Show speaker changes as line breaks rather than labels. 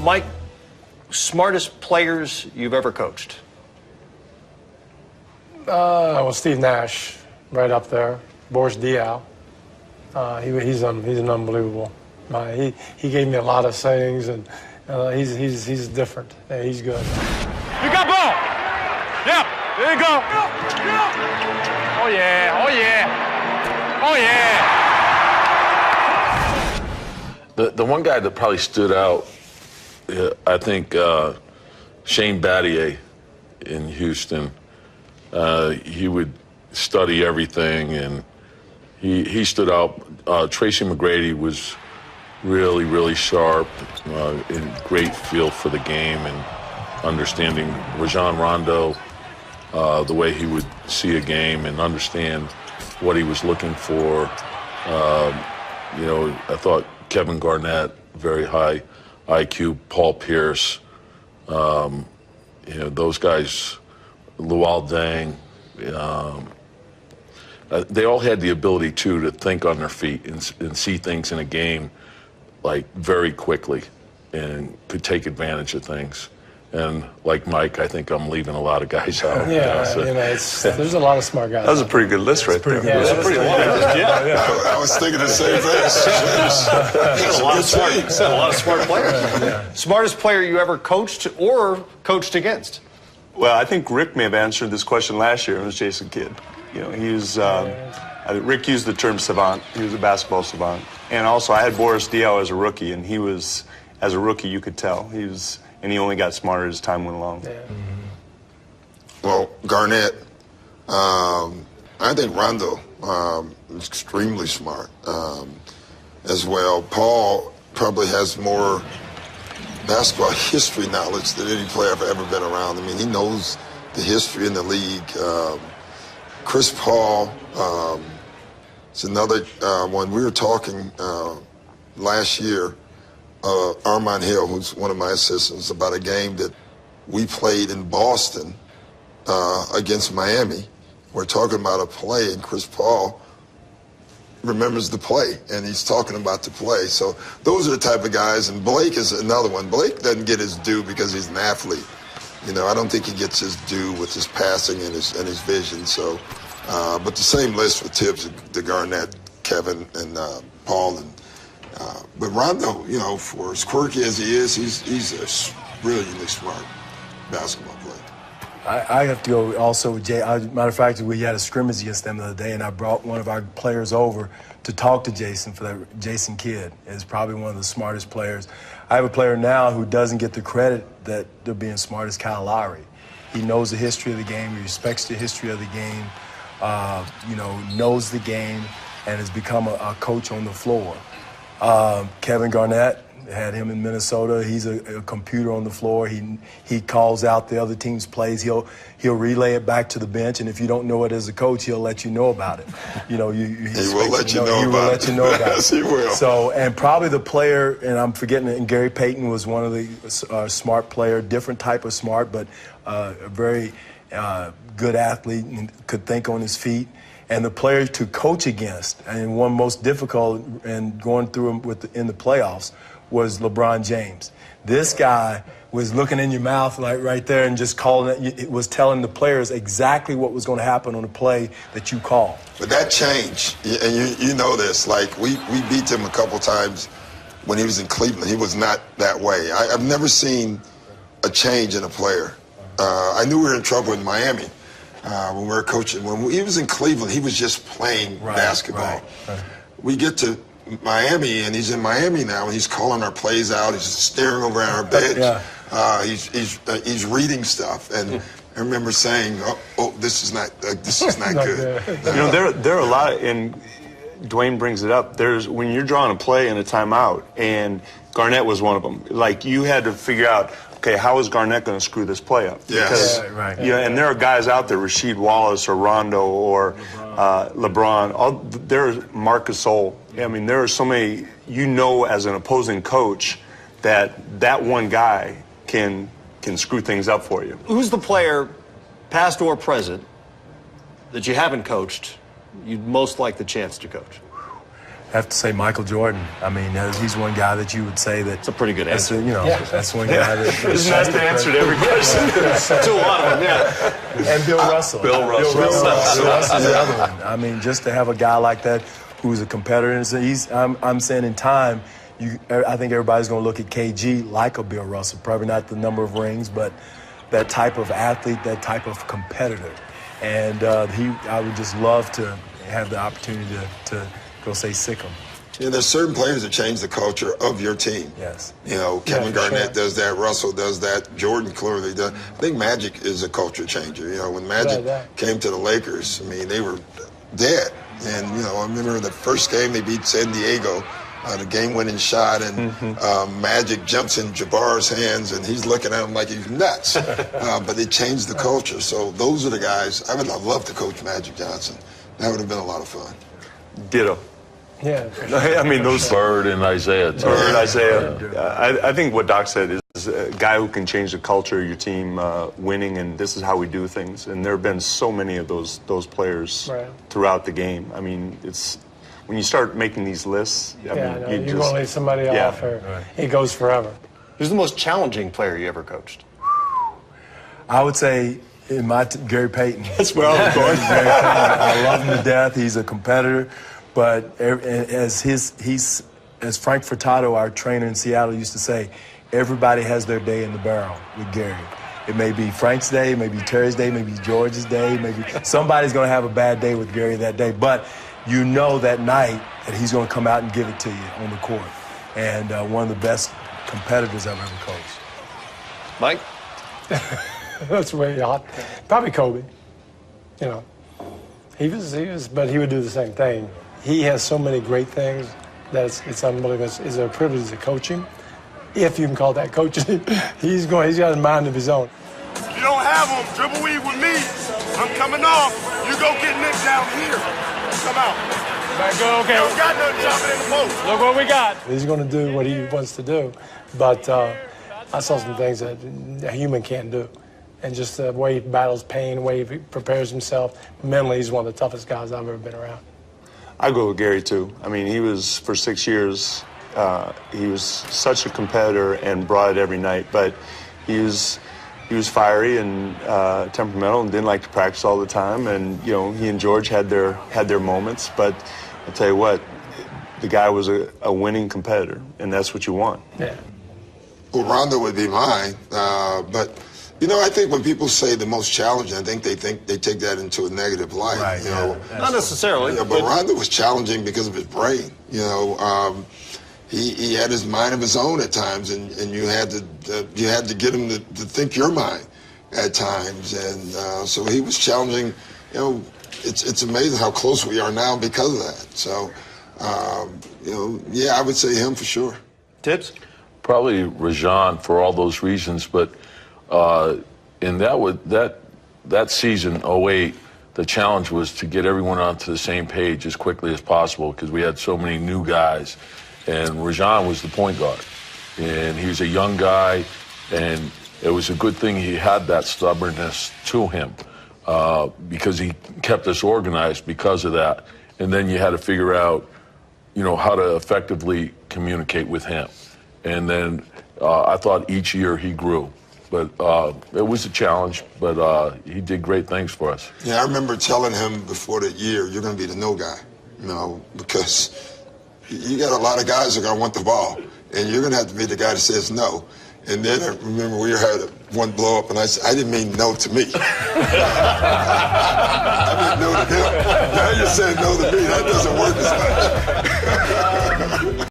Mike, smartest players you've ever coached?
Well, Steve Nash, right up there. Boris Diaw. He's an unbelievable. He gave me a lot of sayings, and he's different. Yeah, he's good.
You got ball. Yeah, there you go. Oh yeah, oh yeah, oh yeah.
The one guy that probably stood out, I think, Shane Battier in Houston. He would study everything, and he stood out. Tracy McGrady was really sharp, and great feel for the game and understanding Rajon Rondo, the way he would see a game and understand what he was looking for. You know, I thought Kevin Garnett, very high IQ, Paul Pierce, you know, those guys, Luol Deng, they all had the ability, too, to think on their feet and see things in a game, like, very quickly and could take advantage of things. And like Mike, I think I'm leaving a lot of guys out.
Yeah, so. You know, there's a lot of smart guys.
That was a pretty good list right there.
Yeah,
that's pretty long.
I was thinking the same thing.
Said a lot of smart players. Yeah. Smartest player you ever coached or coached against?
Well, I think Rick may have answered this question last year. It was Jason Kidd. You know, he was. Rick used the term savant. He was a basketball savant. And also, I had Boris Diaw as a rookie, and he was, as a rookie, you could tell he was. And he only got smarter as time went along. Yeah.
Well, Garnett, I think Rondo is extremely smart as well. Paul probably has more basketball history knowledge than any player I've ever been around. I mean, he knows the history in the league. Chris Paul is another one. We were talking last year. Armand Hill, who's one of my assistants, about a game that we played in Boston against Miami. We're talking about a play, and Chris Paul remembers the play, and he's talking about the play. So those are the type of guys, and Blake is another one. Blake doesn't get his due because he's an athlete. You know, I don't think he gets his due with his passing and his vision. So, but the same list with Tibbs, the Garnett, Kevin, and Paul, and but Rondo, you know, for as quirky as he is, he's a brilliantly smart basketball player.
I have to go also with Jay. Matter of fact, we had a scrimmage against them the other day, and I brought one of our players over to talk to Jason for that. Jason Kidd is probably one of the smartest players. I have a player now who doesn't get the credit that they're being smart as Kyle Lowry. He knows the history of the game. He respects the history of the game. You know, knows the game, and has become a coach on the floor. Kevin Garnett, had him in Minnesota. He's a computer on the floor. He calls out the other team's plays. He'll relay it back to the bench, and if you don't know it as a coach, he'll let you know about it. You know, he
will let you know about it.
Yes, he will. So, and probably the player, and I'm forgetting it, and Gary Payton was one of the smart player, different type of smart, but a very good athlete and could think on his feet. And the player to coach against, and one most difficult and going through him in the playoffs, was LeBron James. This guy was looking in your mouth like right there and just calling it, was telling the players exactly what was going to happen on the play that you called.
But that changed, and you know this, like we beat him a couple times when he was in Cleveland. He was not that way. I've never seen a change in a player. I knew we were in trouble in Miami. When we were coaching, when he was in Cleveland, he was just playing basketball. Right. We get to Miami, and he's in Miami now, and he's calling our plays out. He's staring over at our bench. He's reading stuff, and I remember saying, "Oh, this is not good."
You know, there are a lot, and Dwayne brings it up. There's when you're drawing a play in a timeout, and Garnett was one of them. Like you had to figure out. Okay, how is Garnett going to screw this play up?
Yes.
Because, and there are guys out there, Rasheed Wallace or Rondo or LeBron. There's Marc Gasol. I mean, there are so many, as an opposing coach, that one guy can screw things up for you.
Who's the player, past or present, that you haven't coached, you'd most like the chance to coach?
have to say Michael Jordan. I mean, he's one guy that you would say that.
It's a pretty good answer.
That's one guy that.
It's nice to answer every question.
To a lot of them, yeah.
And Bill Russell.
Bill Russell.
Bill Russell's the other one. I mean, just to have a guy like that who's a competitor. And I'm saying in time, I think everybody's going to look at KG like a Bill Russell. Probably not the number of rings, but that type of athlete, that type of competitor. And I would just love to have the opportunity to go say sick him.
Yeah, there's certain players that change the culture of your team.
Yes.
Kevin Garnett does that. Russell does that. Jordan clearly does. I think Magic is a culture changer. When Magic came to the Lakers, I mean, they were dead. And, I remember the first game they beat San Diego, the game-winning shot, and Magic jumps in Jabbar's hands, and he's looking at him like he's nuts. But they changed the culture. So those are the guys. I would have loved to coach Magic Johnson. That would have been a lot of fun.
Ditto.
Yeah.
I mean, those
Bird and Isaiah. Too.
Bird, Isaiah. I think what Doc said is a guy who can change the culture of your team, winning, and this is how we do things. And there have been so many of those players throughout the game. I mean, it's when you start making these lists.
You're going to leave somebody off, or it goes forever.
Who's the most challenging player you ever coached?
I would say Gary Payton.
That's where I was going.
Gary Payton, I love him to death. He's a competitor. But as Frank Furtado, our trainer in Seattle, used to say, everybody has their day in the barrel with Gary. It may be Frank's day, it may be Terry's day, maybe George's day, maybe somebody's going to have a bad day with Gary that day. But you know that night that he's going to come out and give it to you on the court. And one of the best competitors I've ever coached.
Mike?
That's way hot. Probably Kobe. He was, but he would do the same thing. He has so many great things that it's unbelievable. It's a privilege to coach him, if you can call that coaching. He's got a mind of his own.
You don't have him. Dribble weave with me. I'm coming off. You go get Nick down here. Come out.
Back go, okay.
You don't got nothing jumping in the post.
Look what we got. He's going to do what he wants to do, but I saw some things that a human can't do. And just the way he battles pain, the way he prepares himself mentally, he's one of the toughest guys I've ever been around.
I go with Gary too. I mean, he was for 6 years. He was such a competitor and brought it every night. But he was fiery and temperamental and didn't like to practice all the time. And he and George had their moments. But I'll tell you what, the guy was a winning competitor, and that's what you want.
Yeah.
Well, Rondo would be mine, but. I think when people say the most challenging, I think they take that into a negative light.
Right,
not necessarily.
But Rondo was challenging because of his brain. He had his mind of his own at times, and you had to get him to think your mind at times, and so he was challenging. It's amazing how close we are now because of that. So, I would say him for sure.
Tibbs?
Probably Rajon for all those reasons, but. And that season, 08, the challenge was to get everyone onto the same page as quickly as possible because we had so many new guys. And Rajon was the point guard. And he was a young guy, and it was a good thing he had that stubbornness to him because he kept us organized because of that. And then you had to figure out, how to effectively communicate with him. And then I thought each year he grew. But it was a challenge, but he did great things for us.
Yeah, I remember telling him before the year, you're going to be the no guy, because you got a lot of guys that are going to want the ball, and you're going to have to be the guy that says no. And then I remember we had one blow up, and I said, I didn't mean no to me. I meant no to him. Now you're saying no to me. That doesn't work as much.